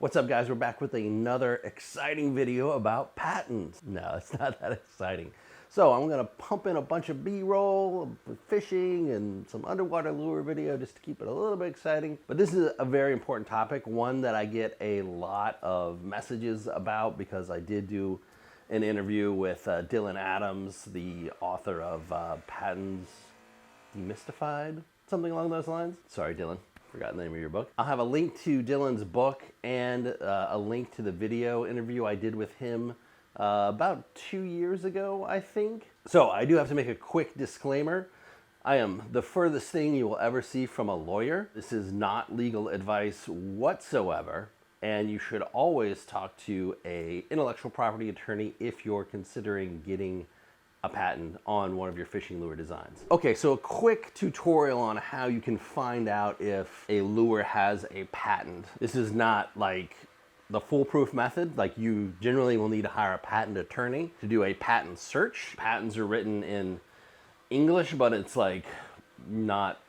What's up, guys? We're back with another exciting video about patents. No, it's not that exciting. So I'm gonna pump in a bunch of B-roll, fishing, and some underwater lure video just to keep it a little bit exciting. But this is a very important topic, one that I get a lot of messages about because I did do an interview with Dylan Adams, the author of Patents Demystified, something along those lines. Sorry, Dylan. Forgot the name of your book. I'll have a link to Dylan's book and a link to the video interview I did with him about 2 years ago, I think. So I do have to make a quick disclaimer. I am the furthest thing you will ever see from a lawyer. This is not legal advice whatsoever, and you should always talk to an intellectual property attorney if you're considering getting a patent on one of your fishing lure designs. Okay, so a quick tutorial on how you can find out if a lure has a patent. This is not like the foolproof method. Like, you generally will need to hire a patent attorney to do a patent search. Patents are written in English, but it's like not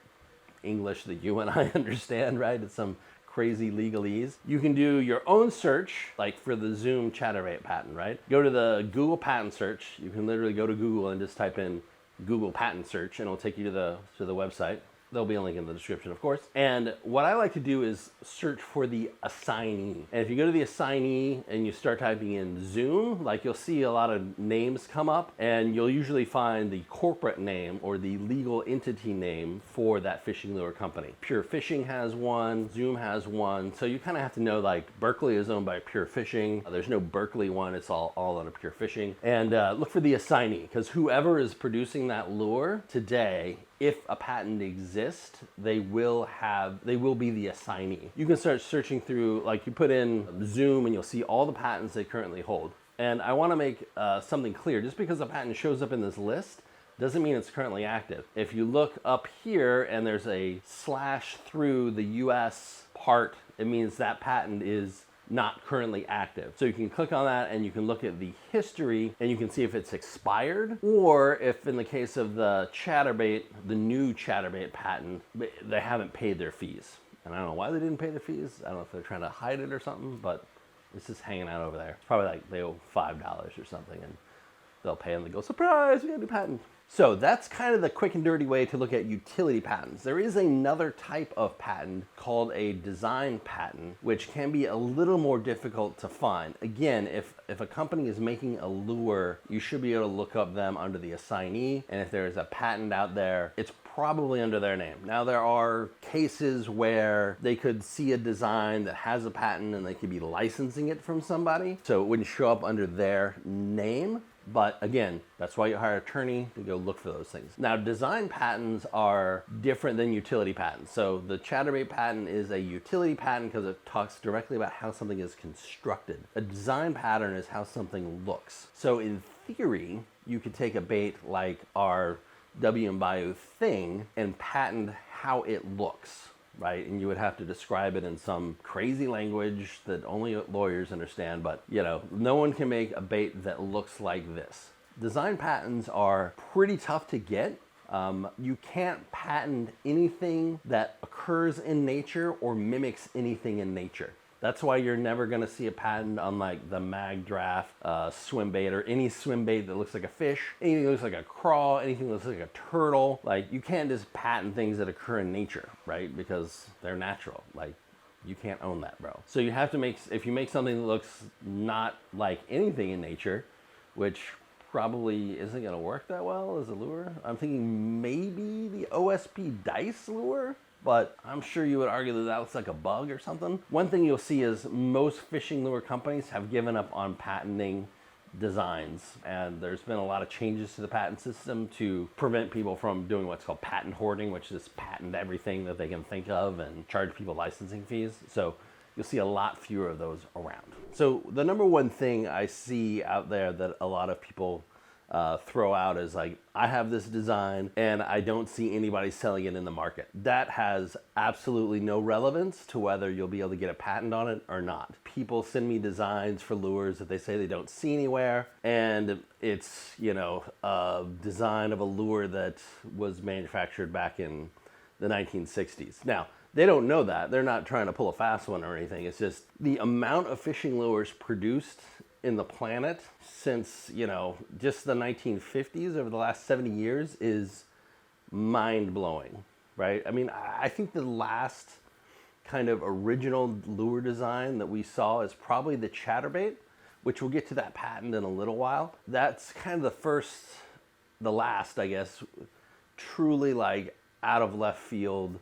English that you and I understand, right? It's some crazy legalese. You can do your own search, like for the Zoom chatterbait patent, right? Go to the Google patent search. You can literally go to Google and just type in Google patent search and it'll take you to the website. There'll be a link in the description, of course. And what I like to do is search for the assignee. And if you go to the assignee and you start typing in Zoom, like, you'll see a lot of names come up, and you'll usually find the corporate name or the legal entity name for that fishing lure company. Pure Fishing has one, Zoom has one. So you kind of have to know, like, Berkeley is owned by Pure Fishing. There's no Berkeley one, it's all under Pure Fishing. And look for the assignee, because whoever is producing that lure today, if a patent exists, they will be the assignee. You can start searching through, like, you put in Zoom and you'll see all the patents they currently hold. And I wanna make something clear. Just because a patent shows up in this list doesn't mean it's currently active. If you look up here and there's a slash through the US part, it means that patent is not currently active. So you can click on that and you can look at the history and you can see if it's expired, or if, in the case of the chatterbait, the new chatterbait patent, they haven't paid their fees. And I don't know why they didn't pay their fees. I don't know if they're trying to hide it or something, but it's just hanging out over there. It's probably like they owe $5 or something, and they'll pay and they go, surprise, we got a new patent. So that's kind of the quick and dirty way to look at utility patents. There is another type of patent called a design patent, which can be a little more difficult to find. Again, if a company is making a lure, you should be able to look up them under the assignee, and if there's a patent out there, it's probably under their name. Now, there are cases where they could see a design that has a patent and they could be licensing it from somebody, so it wouldn't show up under their name. But again, that's why you hire an attorney to go look for those things. Now, design patents are different than utility patents. So the chatterbait patent is a utility patent because it talks directly about how something is constructed. A design pattern is how something looks. So in theory, you could take a bait like our W and Bayou thing and patent how it looks, right? And you would have to describe it in some crazy language that only lawyers understand, but, you know, no one can make a bait that looks like this. Design patents are pretty tough to get. You can't patent anything that occurs in nature or mimics anything in nature. That's why you're never gonna see a patent on, like, the mag draft swim bait, or any swim bait that looks like a fish, anything that looks like a crawl, anything that looks like a turtle. Like, you can't just patent things that occur in nature, right? Because they're natural. Like, you can't own that, bro. So you have to if you make something that looks not like anything in nature, which probably isn't gonna work that well as a lure. I'm thinking maybe the OSP dice lure, but I'm sure you would argue that that looks like a bug or something. One thing you'll see is most fishing lure companies have given up on patenting designs, and there's been a lot of changes to the patent system to prevent people from doing what's called patent hoarding, which is patent everything that they can think of and charge people licensing fees. So you'll see a lot fewer of those around. So the number one thing I see out there that a lot of people throw out is, like, I have this design and I don't see anybody selling it in the market. That has absolutely no relevance to whether you'll be able to get a patent on it or not. People send me designs for lures that they say they don't see anywhere, and it's, you know, a design of a lure that was manufactured back in the 1960s. Now, They don't know that. They're not trying to pull a fast one or anything. It's just the amount of fishing lures produced in the planet since, just the 1950s, over the last 70 years, is mind-blowing, right? I mean, I think the last kind of original lure design that we saw is probably the chatterbait, which we'll get to that patent in a little while. That's kind of the last, I guess, truly like out of left field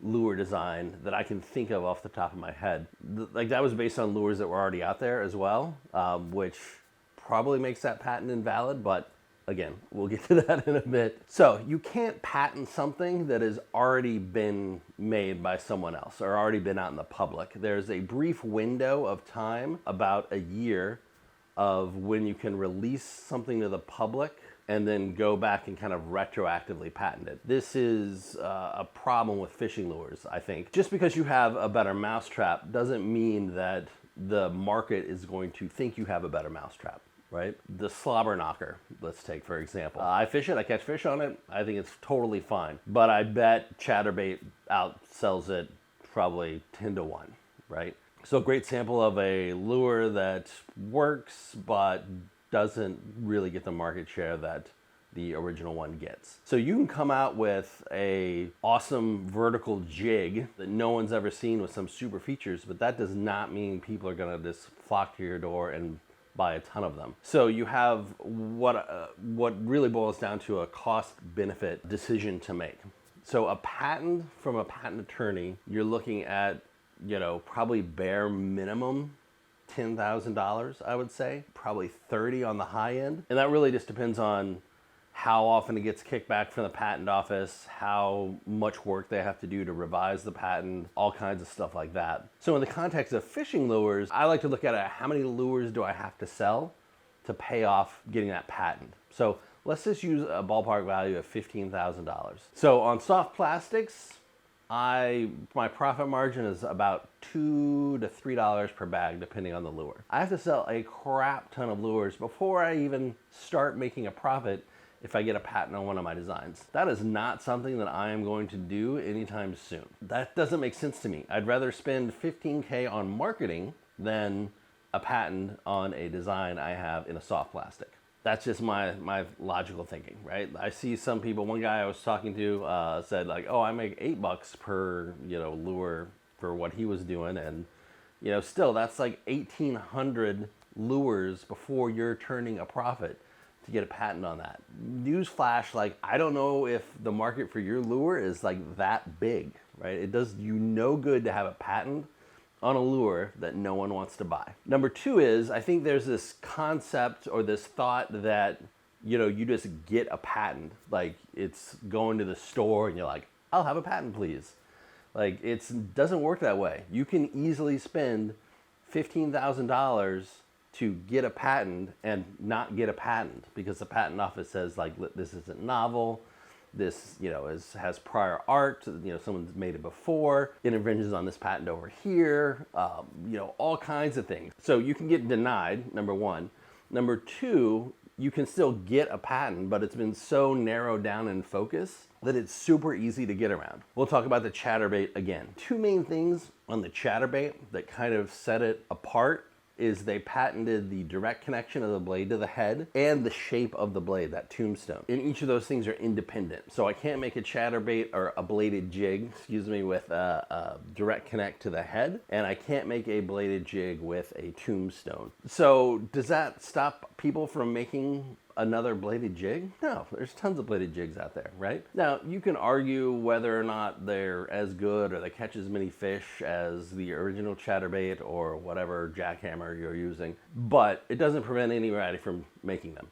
lure design that I can think of off the top of my head. Like that was based on lures that were already out there as well, which probably makes that patent invalid, but again, we'll get to that in a bit. So you can't patent something that has already been made by someone else or already been out in the public. There's a brief window of time, about a year, of when you can release something to the public and then go back and kind of retroactively patent it. This is a problem with fishing lures, I think. Just because you have a better mousetrap doesn't mean that the market is going to think you have a better mousetrap, right? The slobber knocker, let's take for example. I fish it, I catch fish on it, I think it's totally fine. But I bet chatterbait outsells it probably 10 to 1, right? So a great sample of a lure that works but doesn't really get the market share that the original one gets. So you can come out with a awesome vertical jig that no one's ever seen with some super features, but that does not mean people are gonna just flock to your door and buy a ton of them. So you have what really boils down to a cost-benefit decision to make. So a patent from a patent attorney, you're looking at, probably bare minimum $10,000, I would say, probably 30 on the high end. And that really just depends on how often it gets kicked back from the patent office, how much work they have to do to revise the patent, all kinds of stuff like that. So in the context of fishing lures, I like to look at how many lures do I have to sell to pay off getting that patent. So let's just use a ballpark value of $15,000. So on soft plastics, my profit margin is about $2 to $3 per bag, depending on the lure. I have to sell a crap ton of lures before I even start making a profit if I get a patent on one of my designs. That is not something that I am going to do anytime soon. That doesn't make sense to me. I'd rather spend $15K on marketing than a patent on a design I have in a soft plastic. That's just my logical thinking, right? I see some people, one guy I was talking to said like, oh, I make $8 per, lure for what he was doing. And, still that's like 1,800 lures before you're turning a profit to get a patent on that. Newsflash, like, I don't know if the market for your lure is like that big, right? It does you no good to have a patent on a lure that no one wants to buy. Number two is, I think there's this concept or this thought that, you just get a patent. Like it's going to the store and you're like, I'll have a patent, please. Like it doesn't work that way. You can easily spend $15,000 to get a patent and not get a patent because the patent office says like, this isn't novel. This, has prior art, someone's made it before, it infringes on this patent over here, all kinds of things. So you can get denied, number one. Number two, you can still get a patent, but it's been so narrowed down in focus that it's super easy to get around. We'll talk about the chatterbait again. Two main things on the chatterbait that kind of set it apart is they patented the direct connection of the blade to the head and the shape of the blade, that tombstone. And each of those things are independent. So I can't make a chatterbait or a bladed jig, with a direct connect to the head, and I can't make a bladed jig with a tombstone. So does that stop people from making another bladed jig? No, there's tons of bladed jigs out there, right? Now, you can argue whether or not they're as good or they catch as many fish as the original chatterbait or whatever jackhammer you're using, but it doesn't prevent anybody from making them.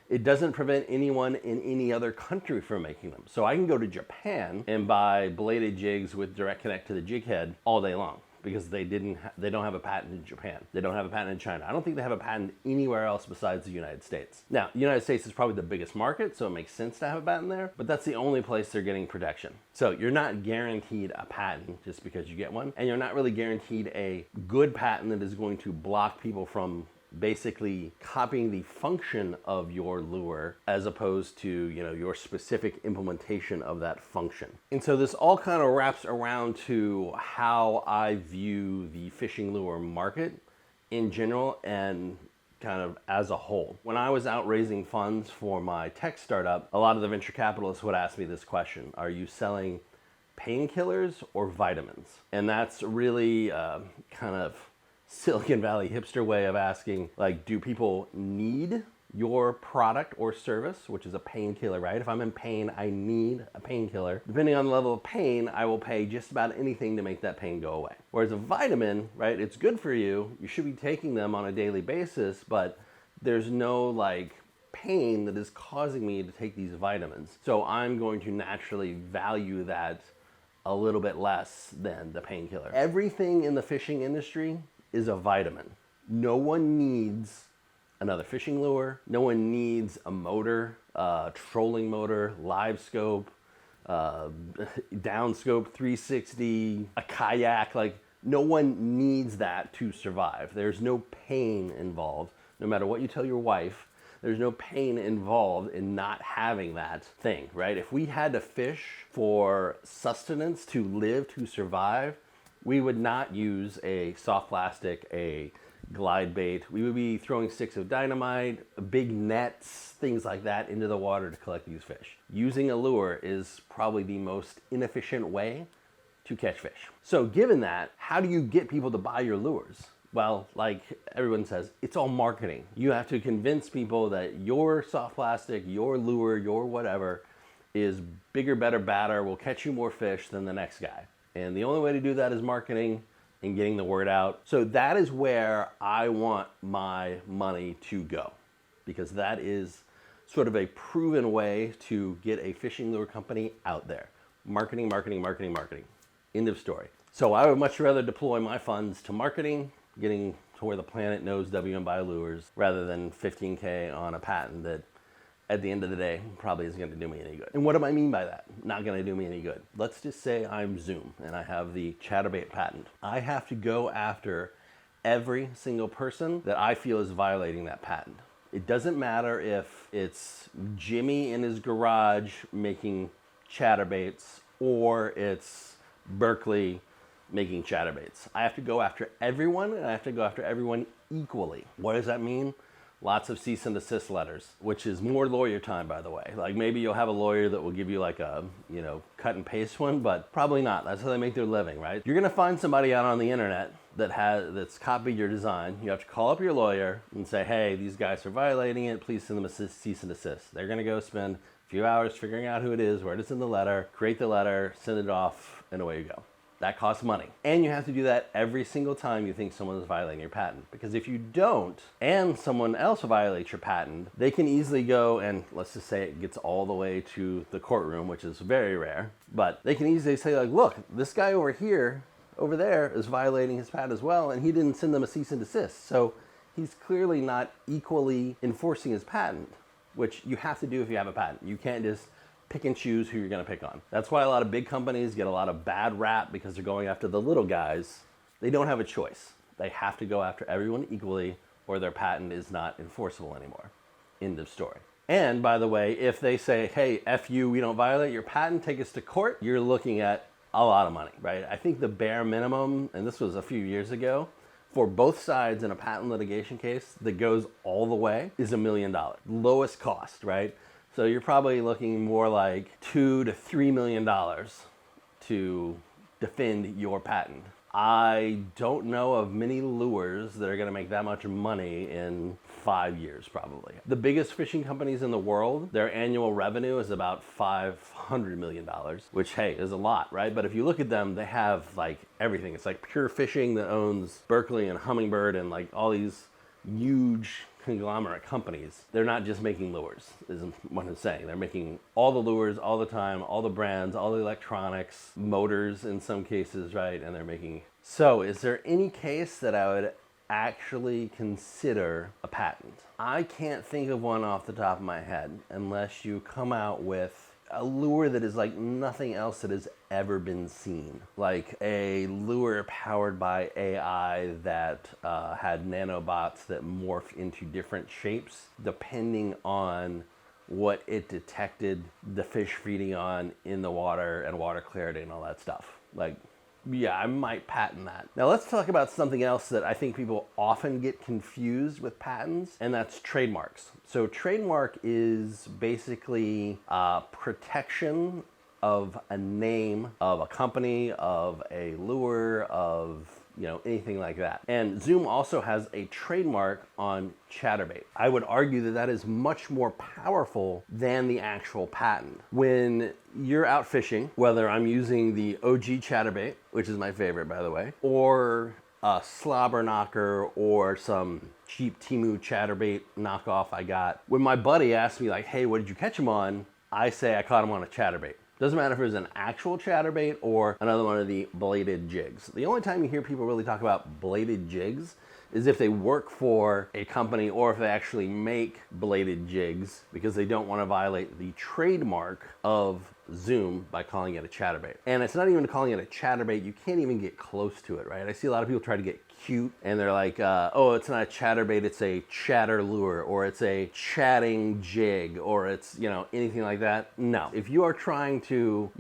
It doesn't prevent anyone in any other country from making them. So I can go to Japan and buy bladed jigs with direct connect to the jig head all day long, because they don't have a patent in Japan. They don't have a patent in China. I don't think they have a patent anywhere else besides the United States. Now, the United States is probably the biggest market, so it makes sense to have a patent there, but that's the only place they're getting protection. So you're not guaranteed a patent just because you get one, and you're not really guaranteed a good patent that is going to block people from basically copying the function of your lure as opposed to, your specific implementation of that function. And so this all kind of wraps around to how I view the fishing lure market in general and kind of as a whole. When I was out raising funds for my tech startup, a lot of the venture capitalists would ask me this question: are you selling painkillers or vitamins? And that's really kind of Silicon Valley hipster way of asking, like, do people need your product or service, which is a painkiller, right? If I'm in pain, I need a painkiller. Depending on the level of pain, I will pay just about anything to make that pain go away. Whereas a vitamin, right, it's good for you. You should be taking them on a daily basis, but there's no like pain that is causing me to take these vitamins. So I'm going to naturally value that a little bit less than the painkiller. Everything in the fishing industry is a vitamin. No one needs another fishing lure. No one needs a motor, trolling motor, live scope, down scope 360, a kayak. Like, no one needs that to survive. There's no pain involved. No matter what you tell your wife, there's no pain involved in not having that thing, right? If we had to fish for sustenance, to live, to survive, we would not use a soft plastic, a glide bait. We would be throwing sticks of dynamite, big nets, things like that into the water to collect these fish. Using a lure is probably the most inefficient way to catch fish. So given that, how do you get people to buy your lures? Well, like everyone says, it's all marketing. You have to convince people that your soft plastic, your lure, your whatever is bigger, better, badder, will catch you more fish than the next guy. And the only way to do that is marketing and getting the word out. So that is where I want my money to go, because that is sort of a proven way to get a fishing lure company out there. Marketing, marketing, marketing, marketing. End of story. So I would much rather deploy my funds to marketing, getting to where the planet knows WM Bio Lures, rather than $15K on a patent that at the end of the day probably isn't going to do me any good. And what do I mean by that? Not going to do me any good. Let's just say I'm Zoom and I have the chatterbait patent. I have to go after every single person that I feel is violating that patent. It doesn't matter if it's Jimmy in his garage making chatterbaits or it's Berkeley making chatterbaits. I have to go after everyone, and I have to go after everyone equally. What does that mean? Lots of cease and desist letters, which is more lawyer time, by the way. Like, maybe you'll have a lawyer that will give you like a, cut and paste one, but probably not. That's how they make their living, right? You're gonna find somebody out on the internet that's copied your design. You have to call up your lawyer and say, hey, these guys are violating it. Please send them a cease and desist. They're gonna go spend a few hours figuring out who it is, where it is in the letter, create the letter, send it off, and away you go. That costs money. And you have to do that every single time you think someone is violating your patent. Because if you don't, and someone else violates your patent, they can easily go and, let's just say it gets all the way to the courtroom, which is very rare, but they can easily say, like, look, this guy over there is violating his patent as well, and he didn't send them a cease and desist. So he's clearly not equally enforcing his patent, which you have to do if you have a patent. You can't just pick and choose who you're going to pick on. That's why a lot of big companies get a lot of bad rap, because they're going after the little guys. They don't have a choice. They have to go after everyone equally, or their patent is not enforceable anymore. End of story. And by the way, if they say, hey, F you, we don't violate your patent, take us to court, you're looking at a lot of money, right? I think the bare minimum, and this was a few years ago, for both sides in a patent litigation case that goes all the way is $1 million. Lowest cost, right? So you're probably looking more like $2 to $3 million to defend your patent. I don't know of many lures that are going to make that much money in 5 years, probably. The biggest fishing companies in the world, their annual revenue is about $500 million, which, hey, is a lot, right? But if you look at them, they have like everything. It's like Pure Fishing that owns Berkeley and Humminbird and like all these huge conglomerate companies. They're not just making lures, is what I'm saying. They're making all the lures all the time, all the brands, all the electronics, motors in some cases, right? And they're making... So is there any case that I would actually consider a patent? I can't think of one off the top of my head unless you come out with a lure that is like nothing else that has ever been seen. Like a lure powered by AI that had nanobots that morph into different shapes depending on what it detected the fish feeding on in the water and water clarity and all that stuff. Like, yeah, I might patent that. Now let's talk about something else that I think people often get confused with patents, and that's trademarks. So trademark is basically protection of a name of a company, of a lure, of anything like that. And Zoom also has a trademark on chatterbait. I would argue that that is much more powerful than the actual patent. When you're out fishing, whether I'm using the OG chatterbait, which is my favorite by the way, or a slobber knocker or some cheap Temu chatterbait knockoff I got, when my buddy asked me like, hey, what did you catch him on? I say I caught him on a chatterbait. Doesn't matter if it was an actual chatterbait or another one of the bladed jigs. The only time you hear people really talk about bladed jigs is if they work for a company or if they actually make bladed jigs because they don't want to violate the trademark of Zoom by calling it a chatterbait. And it's not even calling it a chatterbait, you can't even get close to it, right? I see a lot of people try to get cute and they're like, oh, it's not a chatterbait, it's a chatter lure, or it's a chatting jig, or it's, anything like that. No. If you are trying to,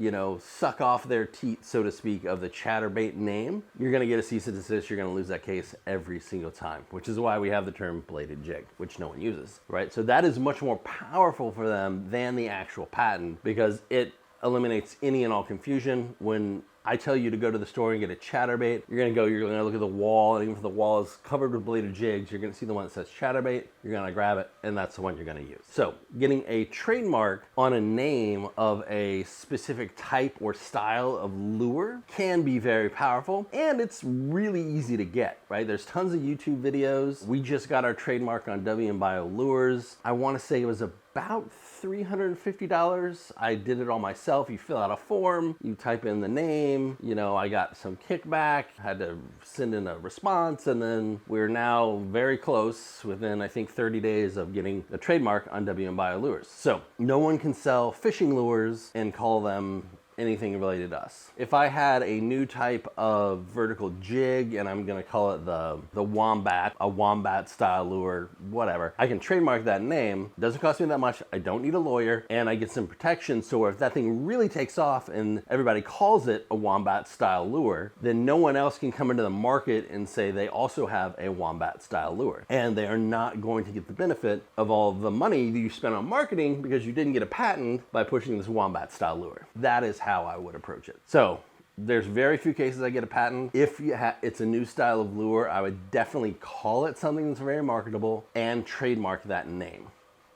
suck off their teat, so to speak, of the chatterbait name, you're gonna get a cease and desist, you're gonna lose that case every single time, which is why we have the term bladed jig, which no one uses, right? So that is much more powerful for them than the actual patent because it eliminates any and all confusion. When I tell you to go to the store and get a chatterbait, you're gonna look at the wall, and even if the wall is covered with bladed jigs, you're gonna see the one that says chatterbait, you're gonna grab it, and that's the one you're gonna use. So getting a trademark on a name of a specific type or style of lure can be very powerful, and it's really easy to get, right? There's tons of YouTube videos. We just got our trademark on WM Bio Lures. I wanna say it was about $350. I did it all myself. You fill out a form, you type in the name, I got some kickback, had to send in a response, and then we're now very close, within I think 30 days of getting a trademark on WM Bio Lures. So no one can sell fishing lures and call them anything related to us. If I had a new type of vertical jig and I'm gonna call it the wombat, a wombat style lure, whatever, I can trademark that name. It doesn't cost me that much. I don't need a lawyer, and I get some protection. So if that thing really takes off and everybody calls it a wombat style lure, then no one else can come into the market and say they also have a wombat style lure. And they are not going to get the benefit of all the money that you spent on marketing because you didn't get a patent by pushing this wombat style lure. That is how I would approach it. So there's very few cases I get a patent. If it's a new style of lure, I would definitely call it something that's very marketable and trademark that name.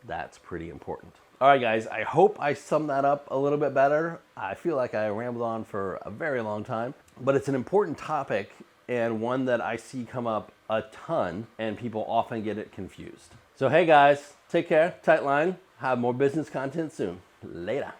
That's pretty important. All right, guys, I hope I summed that up a little bit better. I feel like I rambled on for a very long time, but it's an important topic and one that I see come up a ton, and people often get it confused. So hey guys, take care, tight line, have more business content soon. Later.